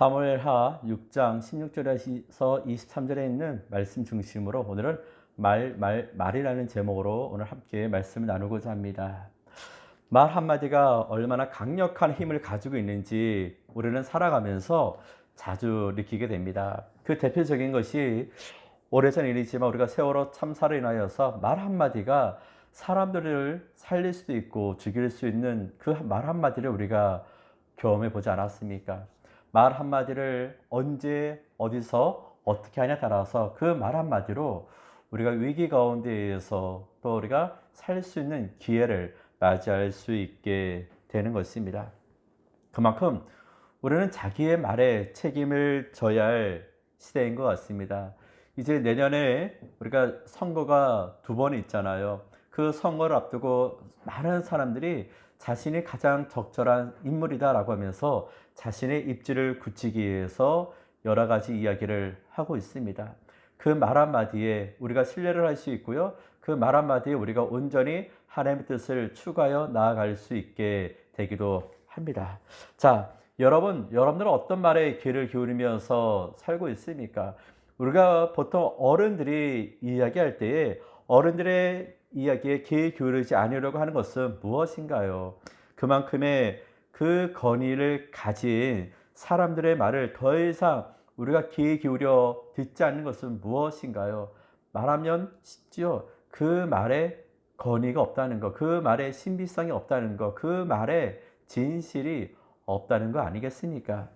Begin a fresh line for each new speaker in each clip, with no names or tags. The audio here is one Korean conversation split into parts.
사무엘하 6장 16절에서 23절에 있는 말씀 중심으로 오늘은 말이라는 제목으로 오늘 함께 말씀을 나누고자 합니다. 말 한마디가 얼마나 강력한 힘을 가지고 있는지 우리는 살아가면서 자주 느끼게 됩니다. 그 대표적인 것이 오래전 일이지만 우리가 세월호 참사로 인하여서 말 한마디가 사람들을 살릴 수도 있고 죽일 수 있는 그 말 한마디를 우리가 경험해 보지 않았습니까? 말 한마디를 언제 어디서 어떻게 하냐에 따라서 그 말 한마디로 우리가 위기 가운데에서 또 우리가 살 수 있는 기회를 맞이할 수 있게 되는 것입니다. 그만큼 우리는 자기의 말에 책임을 져야 할 시대인 것 같습니다. 이제 내년에 우리가 선거가 두 번 있잖아요. 그 선거를 앞두고 많은 사람들이 자신이 가장 적절한 인물이다라고 하면서 자신의 입지를 굳히기 위해서 여러 가지 이야기를 하고 있습니다. 그 말 한마디에 우리가 신뢰를 할 수 있고요. 그 말 한마디에 우리가 온전히 하나님의 뜻을 추구하여 나아갈 수 있게 되기도 합니다. 자, 여러분들은 어떤 말에 귀를 기울이면서 살고 있습니까? 우리가 보통 어른들이 이야기할 때에 어른들의 이야기에 귀 기울이지 않으려고 하는 것은 무엇인가요? 그만큼의 그 권위를 가진 사람들의 말을 더 이상 우리가 귀 기울여 듣지 않는 것은 무엇인가요? 말하면 쉽지요. 그 말에 권위가 없다는 것, 그 말에 신비성이 없다는 것, 그 말에 진실이 없다는 거 아니겠습니까?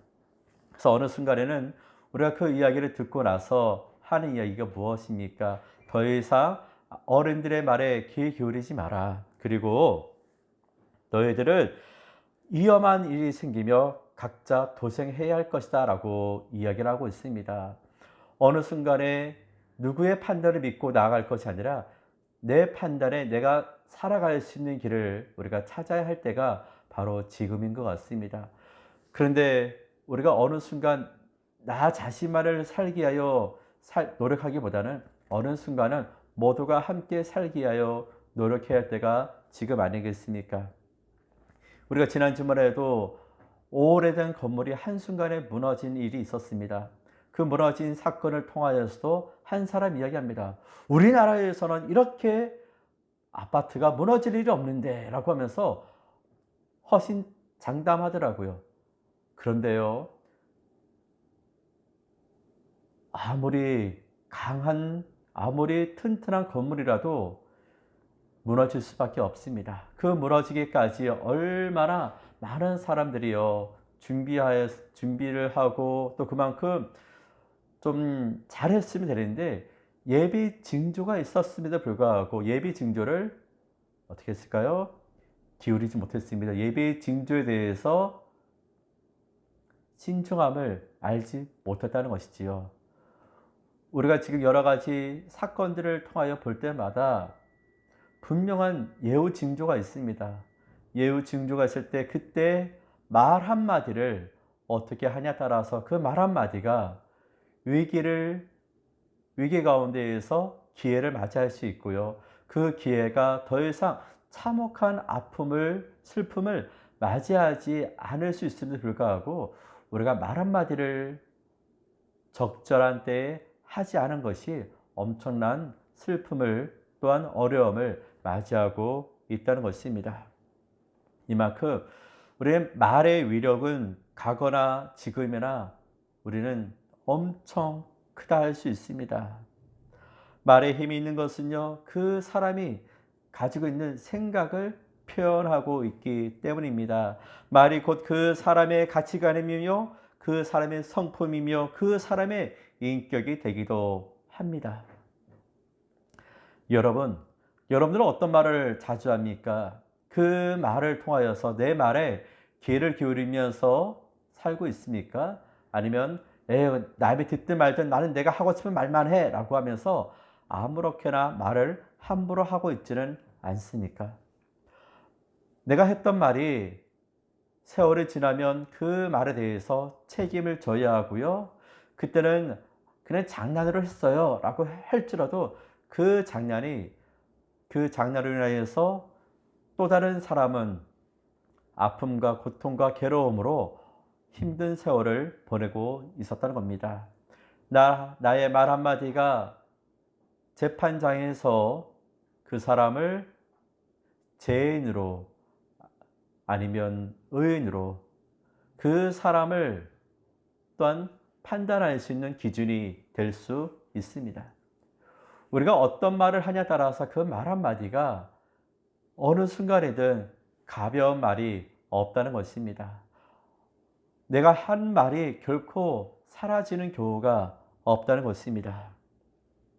그래서 어느 순간에는 우리가 그 이야기를 듣고 나서 하는 이야기가 무엇입니까? 더 이상 어른들의 말에 귀 기울이지 마라. 그리고 너희들은 위험한 일이 생기며 각자 도생해야 할 것이다 라고 이야기를 하고 있습니다. 어느 순간에 누구의 판단을 믿고 나아갈 것이 아니라 내 판단에 내가 살아갈 수 있는 길을 우리가 찾아야 할 때가 바로 지금인 것 같습니다. 그런데 우리가 어느 순간 나 자신만을 살기 위하여 노력하기보다는 어느 순간은 모두가 함께 살기 위하여 노력해야 할 때가 지금 아니겠습니까? 우리가 지난 주말에도 오래된 건물이 한순간에 무너진 일이 있었습니다. 그 무너진 사건을 통하여서도 한 사람 이야기합니다. 우리나라에서는 이렇게 아파트가 무너질 일이 없는데 라고 하면서 허심장담하더라고요. 그런데요, 아무리 튼튼한 건물이라도 무너질 수밖에 없습니다. 그 무너지기까지 얼마나 많은 사람들이요, 준비를 하고 또 그만큼 좀 잘했으면 되는데 예비 징조가 있었음에도 불구하고 예비 징조를 어떻게 했을까요? 기울이지 못했습니다. 예비 징조에 대해서 신중함을 알지 못했다는 것이지요. 우리가 지금 여러 가지 사건들을 통하여 볼 때마다 분명한 예우 징조가 있습니다. 예우 징조가 있을 때 그때 말 한마디를 어떻게 하냐에 따라서 그 말 한마디가 위기 가운데에서 기회를 맞이할 수 있고요. 그 기회가 더 이상 참혹한 슬픔을 맞이하지 않을 수 있음에도 불구하고 우리가 말 한마디를 적절한 때에 하지 않은 것이 엄청난 슬픔을 또한 어려움을 맞이하고 있다는 것입니다. 이만큼 우리의 말의 위력은 과거나 지금이나 우리는 엄청 크다 할 수 있습니다. 말에 힘이 있는 것은요, 그 사람이 가지고 있는 생각을 표현하고 있기 때문입니다. 말이 곧 그 사람의 가치관이며 그 사람의 성품이며 그 사람의 인격이 되기도 합니다. 여러분들은 어떤 말을 자주 합니까? 그 말을 통하여서 내 말에 귀를 기울이면서 살고 있습니까? 아니면 남이 듣든 말든 나는 내가 하고 싶은 말만 해 라고 하면서 아무렇게나 말을 함부로 하고 있지는 않습니까? 내가 했던 말이 세월이 지나면 그 말에 대해서 책임을 져야 하고요. 그때는 그냥 장난으로 했어요 라고 할지라도 그 장난으로 인하여서 또 다른 사람은 아픔과 고통과 괴로움으로 힘든 세월을 보내고 있었다는 겁니다. 나의 말 한마디가 재판장에서 그 사람을 죄인으로 아니면 의인으로 그 사람을 또한 판단할 수 있는 기준이 될 수 있습니다. 우리가 어떤 말을 하냐에 따라서 그 말 한마디가 어느 순간이든 가벼운 말이 없다는 것입니다. 내가 한 말이 결코 사라지는 경우가 없다는 것입니다.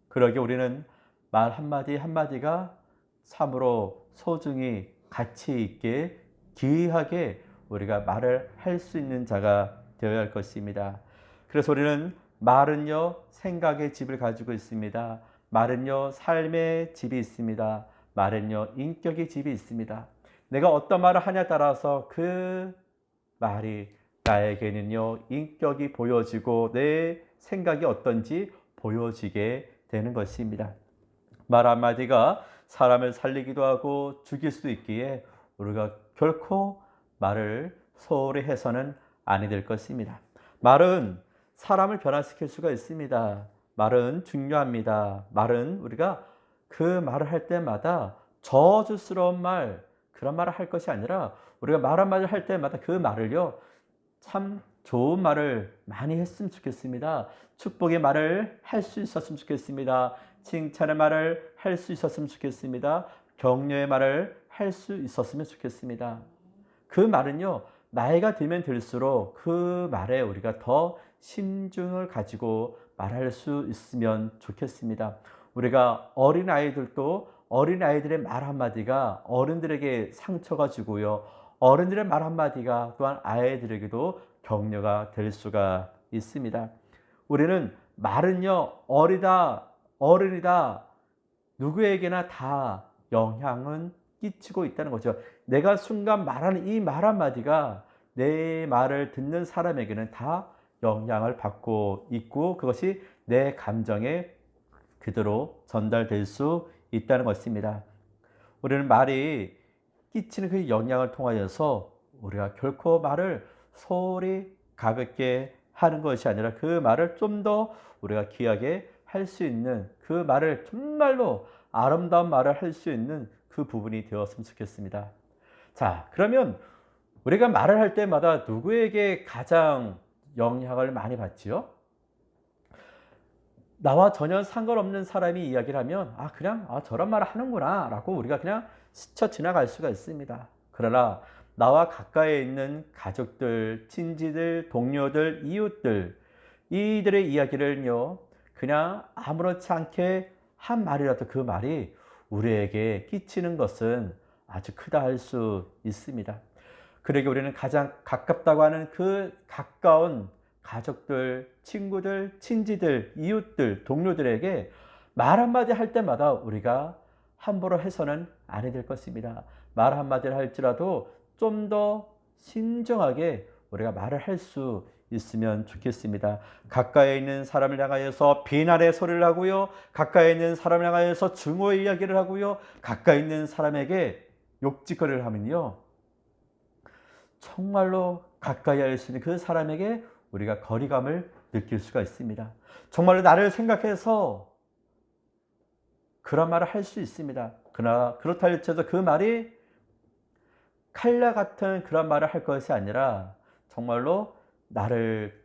그러기에 우리는 말 한마디 한마디가 참으로 소중히 가치 있게 귀하게 우리가 말을 할 수 있는 자가 되어야 할 것입니다. 그래서 우리는 말은요 생각의 집을 가지고 있습니다. 말은요 삶의 집이 있습니다. 말은요 인격의 집이 있습니다. 내가 어떤 말을 하냐에 따라서 그 말이 나에게는요 인격이 보여지고 내 생각이 어떤지 보여지게 되는 것입니다. 말 한마디가 사람을 살리기도 하고 죽일 수도 있기에 우리가 결코 말을 소홀히 해서는 아니 될 것입니다. 말은 사람을 변화시킬 수가 있습니다. 말은 중요합니다. 말은 우리가 그 말을 할 때마다 저주스러운 말, 그런 말을 할 것이 아니라 우리가 말 한마디를 할 때마다 그 말을요 참 좋은 말을 많이 했으면 좋겠습니다. 축복의 말을 할 수 있었으면 좋겠습니다. 칭찬의 말을 할 수 있었으면 좋겠습니다. 격려의 말을 할 수 있었으면 좋겠습니다. 그 말은요 나이가 들면 들수록 그 말에 우리가 더 신중을 가지고 말할 수 있으면 좋겠습니다. 우리가 어린아이들도 어린아이들의 말 한마디가 어른들에게 상처가 주고요. 어른들의 말 한마디가 또한 아이들에게도 격려가 될 수가 있습니다. 우리는 말은요 어리다 어른이다 누구에게나 다 영향은 끼치고 있다는 거죠. 내가 순간 말하는 이 말 한마디가 내 말을 듣는 사람에게는 다 영향을 받고 있고 그것이 내 감정에 그대로 전달될 수 있다는 것입니다. 우리는 말이 끼치는 그 영향을 통하여서 우리가 결코 말을 소홀히 가볍게 하는 것이 아니라 그 말을 좀 더 우리가 귀하게 할 수 있는 그 말을 정말로 아름다운 말을 할 수 있는 그 부분이 되었으면 좋겠습니다. 자, 그러면 우리가 말을 할 때마다 누구에게 가장 영향을 많이 받지요? 나와 전혀 상관없는 사람이 이야기를 하면 그냥 저런 말을 하는구나 라고 우리가 그냥 스쳐 지나갈 수가 있습니다. 그러나 나와 가까이 있는 가족들, 친지들, 동료들, 이웃들 이들의 이야기를요 그냥 아무렇지 않게 한 말이라도 그 말이 우리에게 끼치는 것은 아주 크다 할 수 있습니다. 그러기에 우리는 가장 가깝다고 하는 그 가까운 가족들, 친구들, 친지들, 이웃들, 동료들에게 말 한마디 할 때마다 우리가 함부로 해서는 아니 될 것입니다. 말 한마디를 할지라도 좀 더 신중하게 우리가 말을 할 수 있으면 좋겠습니다. 가까이 있는 사람을 향하여서 비난의 소리를 하고요. 가까이 있는 사람을 향하여서 증오의 이야기를 하고요. 가까이 있는 사람에게 욕짓거리를 하면요. 정말로 가까이 할 수 있는 그 사람에게 우리가 거리감을 느낄 수가 있습니다. 정말로 나를 생각해서 그런 말을 할 수 있습니다. 그러나 그렇다 할지라도 그 말이 칼날 같은 그런 말을 할 것이 아니라 정말로 나를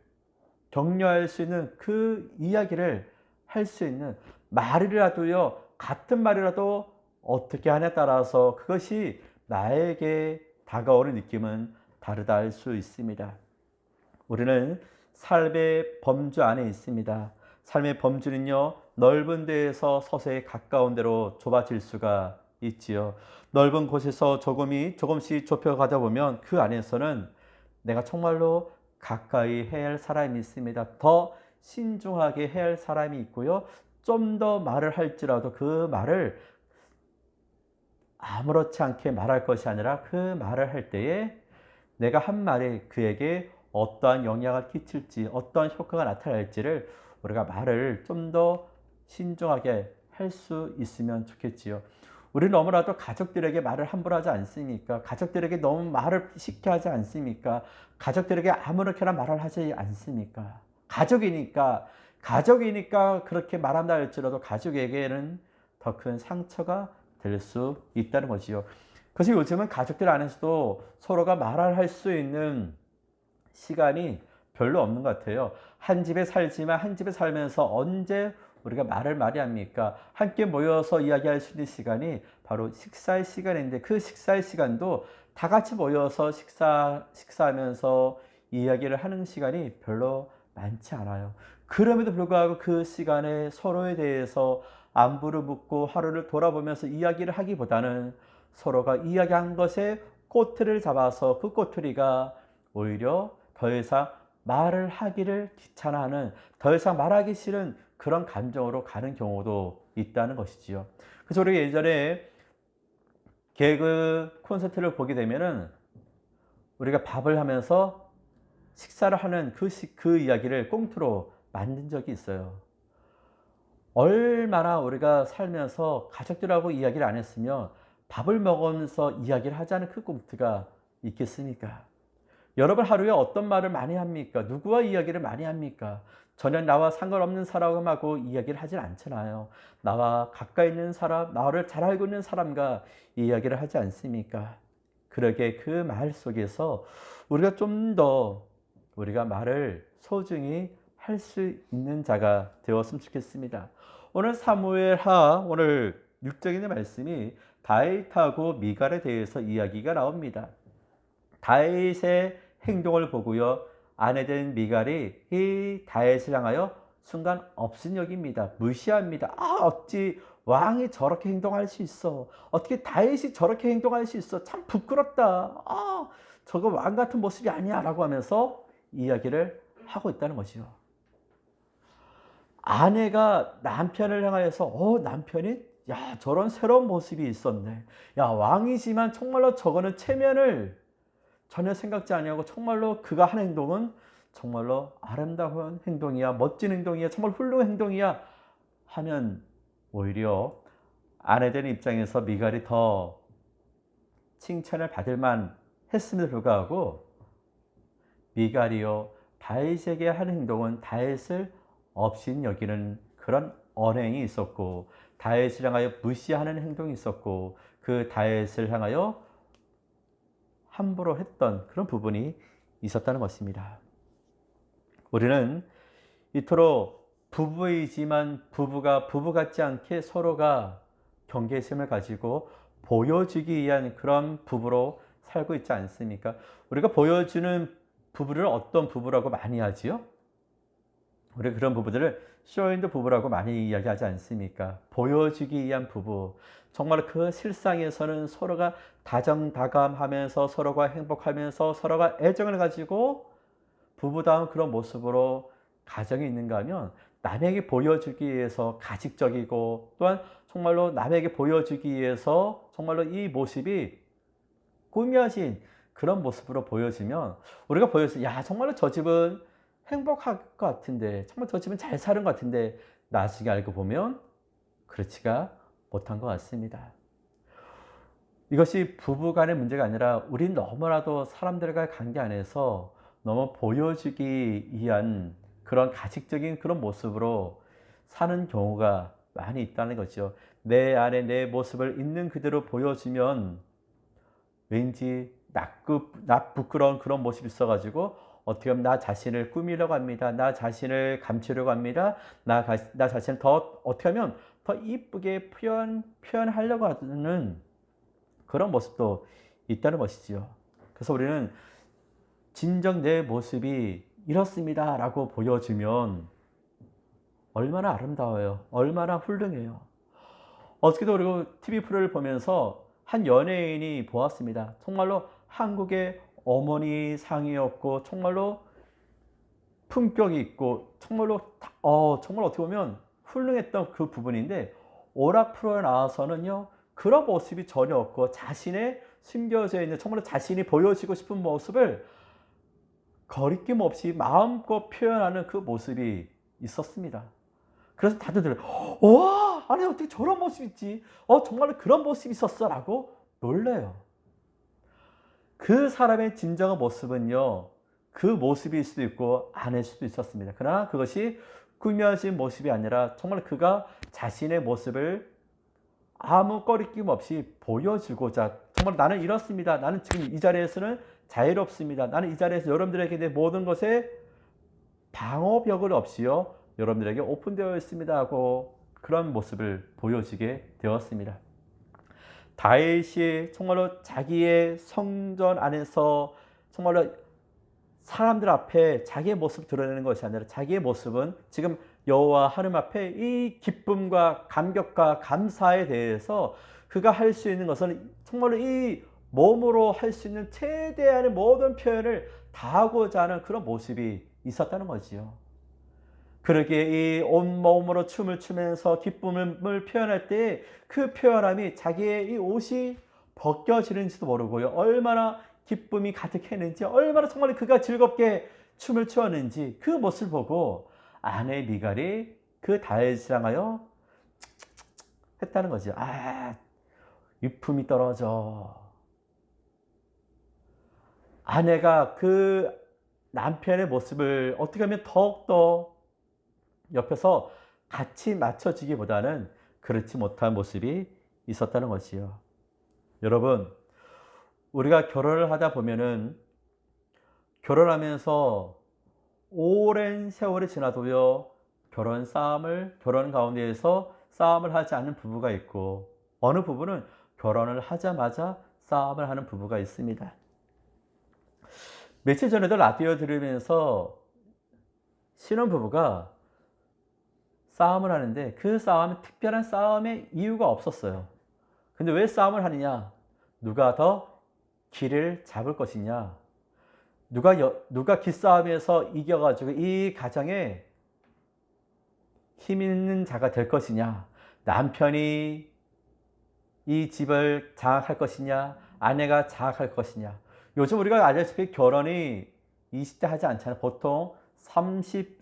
격려할 수 있는 그 이야기를 할 수 있는 말이라도요. 같은 말이라도 어떻게 하냐에 따라서 그것이 나에게 다가오는 느낌은 다르다 할 수 있습니다. 우리는 삶의 범주 안에 있습니다. 삶의 범주는요 넓은 데에서 서서히 가까운 데로 좁아질 수가 있지요. 넓은 곳에서 조금씩 좁혀가다 보면 그 안에서는 내가 정말로 가까이 해야 할 사람이 있습니다. 더 신중하게 해야 할 사람이 있고요. 좀 더 말을 할지라도 그 말을 아무렇지 않게 말할 것이 아니라 그 말을 할 때에 내가 한 말이 그에게 어떠한 영향을 끼칠지 어떠한 효과가 나타날지를 우리가 말을 좀 더 신중하게 할 수 있으면 좋겠지요. 우리는 너무나도 가족들에게 말을 함부로 하지 않습니까? 가족들에게 너무 말을 쉽게 하지 않습니까? 가족들에게 아무렇게나 말을 하지 않습니까? 가족이니까 그렇게 말한다 할지라도 가족에게는 더 큰 상처가 될 수 있다는 거지요. 그래서 요즘은 가족들 안에서도 서로가 말을 할 수 있는 시간이 별로 없는 것 같아요. 한 집에 살지만 한 집에 살면서 언제 우리가 말을 많이 합니까? 함께 모여서 이야기할 수 있는 시간이 바로 식사의 시간인데 그 식사의 시간도 다 같이 모여서 식사하면서 이야기를 하는 시간이 별로 많지 않아요. 그럼에도 불구하고 그 시간에 서로에 대해서 안부를 묻고 하루를 돌아보면서 이야기를 하기보다는 서로가 이야기한 것에 꼬투리를 잡아서 그 꼬투리가 오히려 더 이상 말을 하기를 귀찮아하는, 더 이상 말하기 싫은 그런 감정으로 가는 경우도 있다는 것이지요. 그래서 우리가 예전에 개그 콘서트를 보게 되면은 우리가 밥을 하면서 식사를 하는 그 이야기를 꽁트로 만든 적이 있어요. 얼마나 우리가 살면서 가족들하고 이야기를 안 했으며 밥을 먹으면서 이야기를 하자는 그 꽁트가 있겠습니까? 여러분 하루에 어떤 말을 많이 합니까? 누구와 이야기를 많이 합니까? 전혀 나와 상관없는 사람하고 이야기를 하질 않잖아요. 나와 가까이 있는 사람, 나를 잘 알고 있는 사람과 이야기를 하지 않습니까? 그러게 그 말 속에서 우리가 좀 더 우리가 말을 소중히 할 수 있는 자가 되었으면 좋겠습니다. 오늘 사무엘하 오늘 6장의 말씀이 다윗하고 미갈에 대해서 이야기가 나옵니다. 다윗의 행동을 보고요, 아내된 미갈이 이 다윗을 향하여 순간 업신여깁니다. 무시합니다. 어찌 왕이 저렇게 행동할 수 있어? 어떻게 다윗이 저렇게 행동할 수 있어? 참 부끄럽다. 저거 왕 같은 모습이 아니야 라고 하면서 이야기를 하고 있다는 것이요. 아내가 남편을 향하여서 남편이 저런 새로운 모습이 있었네. 왕이지만 정말로 저거는 체면을 전혀 생각지 아니하고 정말로 그가 한 행동은 정말로 아름다운 행동이야, 멋진 행동이야, 정말 훌륭한 행동이야 하면 오히려 아내된 입장에서 미갈이 더 칭찬을 받을 만 했음에도 불구하고 미갈이요 다윗에게 한 행동은 다윗을 업신 여기는 그런 언행이 있었고, 다윗을 향하여 무시하는 행동이 있었고, 그 다윗을 향하여 함부로 했던 그런 부분이 있었다는 것입니다. 우리는 이토록 부부이지만 부부가 부부 같지 않게 서로가 경계심을 가지고 보여주기 위한 그런 부부로 살고 있지 않습니까? 우리가 보여주는 부부를 어떤 부부라고 많이 하지요? 우리 그런 부부들을 쇼윈도 부부라고 많이 이야기하지 않습니까? 보여주기 위한 부부. 정말 그 실상에서는 서로가 다정다감하면서 서로가 행복하면서 서로가 애정을 가지고 부부다운 그런 모습으로 가정이 있는가 하면 남에게 보여주기 위해서 가식적이고 또한 정말로 남에게 보여주기 위해서 정말로 이 모습이 꾸며진 그런 모습으로 보여지면 우리가 보여서 정말로 저 집은 행복할 것 같은데, 정말 저 집은 잘 사는 것 같은데 나중에 알고 보면 그렇지가 못한 것 같습니다. 이것이 부부간의 문제가 아니라 우린 너무나도 사람들과의 관계 안에서 너무 보여주기 위한 그런 가식적인 그런 모습으로 사는 경우가 많이 있다는 거죠. 내 안에 내 모습을 있는 그대로 보여주면 왠지 부끄러운 그런 모습이 있어가지고 어떻게 하면 나 자신을 꾸미려고 합니다. 나 자신을 감추려고 합니다. 나 자신을 더 어떻게 하면 더 이쁘게 표현하려고 하는 그런 모습도 있다는 것이지요. 그래서 우리는 진정 내 모습이 이렇습니다 라고 보여주면 얼마나 아름다워요. 얼마나 훌륭해요. 어저께도 그리고 TV 프로를 보면서 한 연예인이 보았습니다. 정말로 한국의 어머니 상이었고 정말로 품격이 있고 정말 어떻게 보면 훌륭했던 그 부분인데 오락 프로에 나와서는요 그런 모습이 전혀 없고 자신의 숨겨져 있는 정말 자신이 보여주고 싶은 모습을 거리낌 없이 마음껏 표현하는 그 모습이 있었습니다. 그래서 다들 와 아니 어떻게 저런 모습이 있지? 정말로 그런 모습이 있었어 라고 놀래요. 그 사람의 진정한 모습은요, 그 모습일 수도 있고 아닐 수도 있었습니다. 그러나 그것이 꾸며진 모습이 아니라 정말 그가 자신의 모습을 아무 꺼리낌 없이 보여주고자, 정말 나는 이렇습니다. 나는 지금 이 자리에서는 자유롭습니다. 나는 이 자리에서 여러분들에게 내 모든 것에 방어벽을 없이요, 여러분들에게 오픈되어 있습니다 하고 그런 모습을 보여주게 되었습니다. 다윗이 정말로 자기의 성전 안에서 정말로 사람들 앞에 자기의 모습을 드러내는 것이 아니라 자기의 모습은 지금 여호와 하나님 앞에 이 기쁨과 감격과 감사에 대해서 그가 할 수 있는 것은 정말로 이 몸으로 할 수 있는 최대한의 모든 표현을 다하고자 하는 그런 모습이 있었다는 거지요. 그러기에 이 온몸으로 춤을 추면서 기쁨을 표현할 때 그 표현함이 자기의 이 옷이 벗겨지는지도 모르고요. 얼마나 기쁨이 가득했는지, 얼마나 정말 그가 즐겁게 춤을 추었는지 그 모습을 보고 아내 미갈이 그 다윗을 향하여 했다는 거죠. 아, 유품이 떨어져. 아내가 그 남편의 모습을 어떻게 하면 더욱더 옆에서 같이 맞춰주기보다는 그렇지 못한 모습이 있었다는 것이요. 여러분, 우리가 결혼을 하다 보면은 결혼하면서 오랜 세월이 지나도요, 결혼 가운데에서 싸움을 하지 않는 부부가 있고, 어느 부부는 결혼을 하자마자 싸움을 하는 부부가 있습니다. 며칠 전에도 라디오 들으면서 신혼부부가 싸움을 하는데 그 싸움은 특별한 싸움의 이유가 없었어요. 근데 왜 싸움을 하느냐? 누가 더 길을 잡을 것이냐? 누가 기싸움에서 이겨가지고 이 가정에 힘 있는 자가 될 것이냐? 남편이 이 집을 장악할 것이냐? 아내가 장악할 것이냐? 요즘 우리가 알다시피 결혼이 20대 하지 않잖아요. 보통 30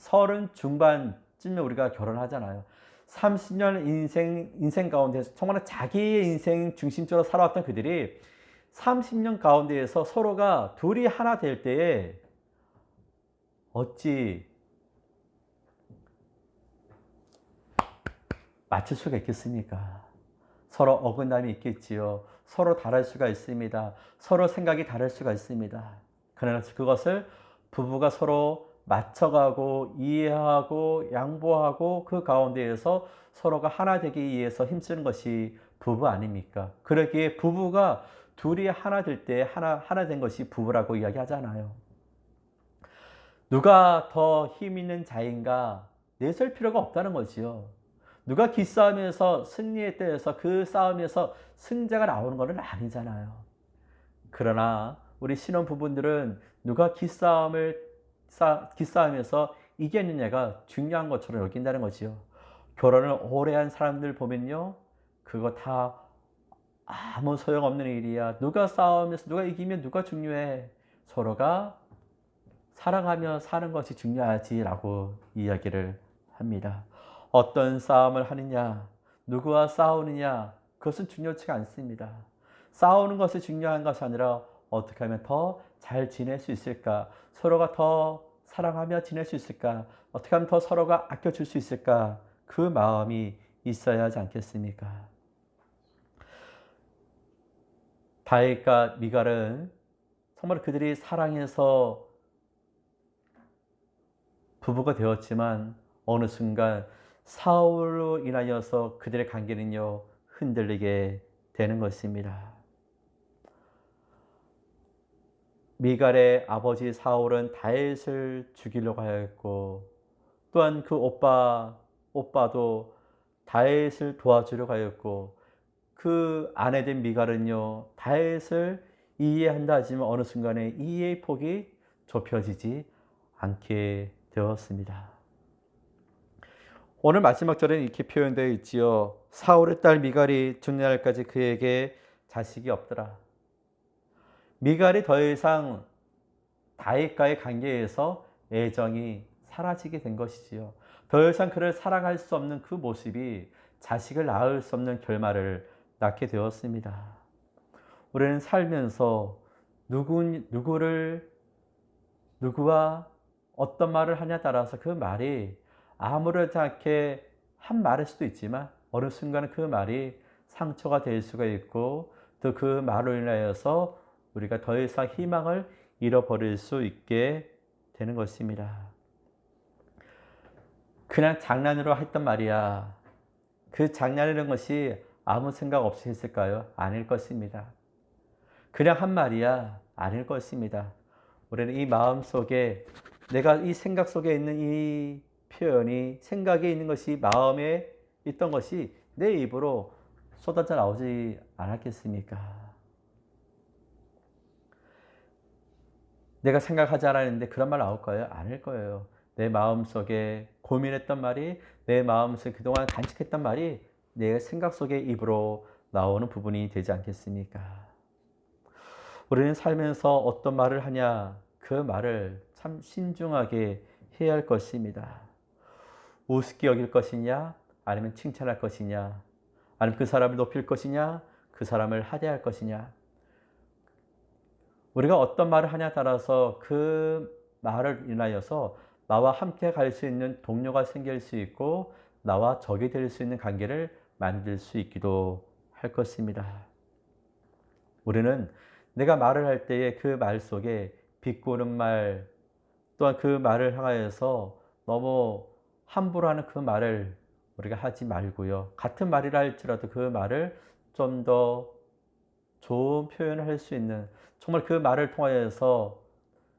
중반쯤에 우리가 결혼하잖아요. 30년 인생 가운데서 정말 자기의 인생 중심적으로 살아왔던 그들이 30년 가운데에서 서로가 둘이 하나 될 때에 어찌 맞출 수가 있겠습니까? 서로 어긋남이 있겠지요. 서로 다를 수가 있습니다. 서로 생각이 다를 수가 있습니다. 그러나 그것을 부부가 서로 맞춰가고 이해하고 양보하고 그 가운데에서 서로가 하나 되기 위해서 힘쓰는 것이 부부 아닙니까? 그러기에 부부가 둘이 하나 될 때 하나 된 것이 부부라고 이야기하잖아요. 누가 더 힘 있는 자인가 내설 필요가 없다는 거지요. 누가 기싸움에서 승리했다 해서 그 싸움에서 승자가 나오는 것은 아니잖아요. 그러나 우리 신혼부부들은 누가 기싸움에서 이겼느냐가 중요한 것처럼 여긴다는 거지요. 결혼을 오래 한 사람들 보면요, 그거 다 아무 소용없는 일이야. 누가 싸우면서 누가 이기면 누가 중요해. 서로가 사랑하며 사는 것이 중요하지라고 이야기를 합니다. 어떤 싸움을 하느냐, 누구와 싸우느냐, 그것은 중요치가 않습니다. 싸우는 것이 중요한 것이 아니라 어떻게 하면 더 잘 지낼 수 있을까, 서로가 더 사랑하며 지낼 수 있을까, 어떻게 하면 더 서로가 아껴줄 수 있을까, 그 마음이 있어야 하지 않겠습니까? 다윗과 미갈은 정말 그들이 사랑해서 부부가 되었지만 어느 순간 사울로 인하여서 그들의 관계는요, 흔들리게 되는 것입니다. 미갈의 아버지 사울은 다윗을 죽이려고 하였고, 또한 그 오빠도 다윗을 도와주려고 하였고, 그 아내된 미갈은요, 다윗을 이해한다 하지만 어느 순간에 이해의 폭이 좁혀지지 않게 되었습니다. 오늘 마지막 절에는 이렇게 표현되어 있지요. 사울의 딸 미갈이 죽는 날까지 그에게 자식이 없더라. 미갈이 더 이상 다윗과의 관계에서 애정이 사라지게 된 것이지요. 더 이상 그를 사랑할 수 없는 그 모습이 자식을 낳을 수 없는 결말을 낳게 되었습니다. 우리는 살면서 누구와 어떤 말을 하냐에 따라서 그 말이 아무렇지 않게 한 말일 수도 있지만 어느 순간은 그 말이 상처가 될 수가 있고 또 그 말로 인하여서 우리가 더 이상 희망을 잃어버릴 수 있게 되는 것입니다. 그냥 장난으로 했던 말이야. 그 장난이라는 것이 아무 생각 없이 했을까요? 아닐 것입니다. 그냥 한 말이야. 아닐 것입니다. 우리는 이 마음 속에 내가 이 생각 속에 있는 이 표현이 생각에 있는 것이 마음에 있던 것이 내 입으로 쏟아져 나오지 않았겠습니까? 내가 생각하지 않았는데 그런 말 나올 거예요? 아닐 거예요. 내 마음속에 고민했던 말이 내 마음속에 그동안 간직했던 말이 내 생각 속에 입으로 나오는 부분이 되지 않겠습니까? 우리는 살면서 어떤 말을 하냐 그 말을 참 신중하게 해야 할 것입니다. 우습게 여길 것이냐 아니면 칭찬할 것이냐 아니면 그 사람을 높일 것이냐 그 사람을 하대할 것이냐 우리가 어떤 말을 하냐에 따라서 그 말을 인하여서 나와 함께 갈 수 있는 동료가 생길 수 있고 나와 적이 될 수 있는 관계를 만들 수 있기도 할 것입니다. 우리는 내가 말을 할 때에 그 말 속에 비꼬는 말 또한 그 말을 향하여서 너무 함부로 하는 그 말을 우리가 하지 말고요. 같은 말이라 할지라도 그 말을 좀 더 좋은 표현을 할 수 있는 정말 그 말을 통하여서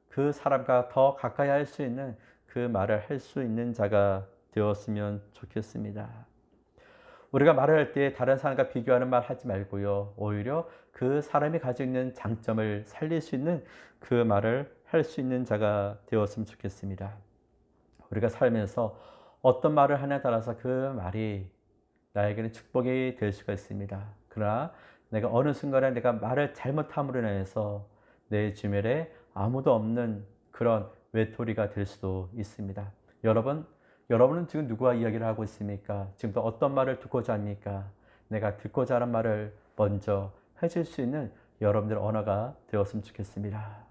그 사람과 더 가까이 할 수 있는 그 말을 할 수 있는 자가 되었으면 좋겠습니다. 우리가 말을 할 때 다른 사람과 비교하는 말 하지 말고요. 오히려 그 사람이 가지고 있는 장점을 살릴 수 있는 그 말을 할 수 있는 자가 되었으면 좋겠습니다. 우리가 살면서 어떤 말을 하냐에 따라서 그 말이 나에게는 축복이 될 수가 있습니다. 그러나 내가 어느 순간에 내가 말을 잘못함으로 인해서 내 주변에 아무도 없는 그런 외톨이가 될 수도 있습니다. 여러분은 지금 누구와 이야기를 하고 있습니까? 지금도 어떤 말을 듣고자 합니까? 내가 듣고자 하는 말을 먼저 해줄 수 있는 여러분들의 언어가 되었으면 좋겠습니다.